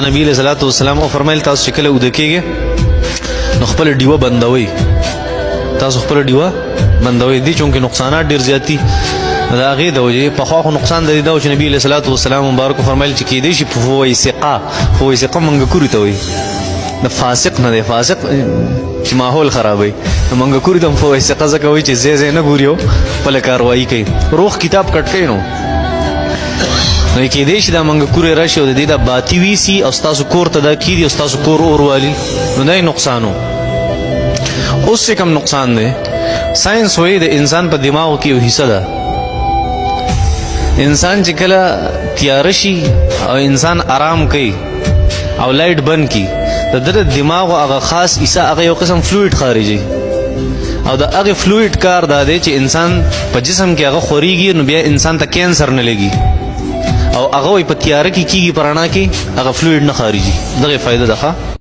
نبی علیہ الصلوۃ والسلام او فرمایل تاسو چې کله ودکېږئ نو خپل ډیوه بندوي. تاسو خپل ډیوه بندوي دي چونکه نقصانات ډیر زیاتی دا هغې د وجې پخوا خو نقصان د دې دا و چې نبي علیه الصلوۃ والسلام مبارک فرمایل چې کیدای شي فویسقه منګکوري ته وایي د فاسق نه دی فاسق چې ماحول خرابوي نو منګکوري ته هم فویسقه ځکه وایي چې ځای ځای نه ګوري او خپله کاروایي کوي روغ کتاب کټ کوي نو کیدای شي دا منګکوري راشي او د دې دا باطي ویسي او ستاسو کور ته دا کیدي او ستاسو کور اور والي نو دا یې نقصان و. اوس چې کوم نقصان دی ساينس وایي د انسان په دماغو کې یو حصه ده. انسان چې کله تیاره شي او انسان آرام کوي او لایټ بند کړي د ده د دماغو هغه خاص حصه هغه یو قسم فلویډ خارجي او د هغې فلویډ کار دا دی چې انسان په جسم کې هغه خورېږي نو بیا انسان ته کینسر نه لګي او هغه په تیاره کې کېږي په رڼا کې هغه فلویډ نه خارجي. دغه فایده ده ښه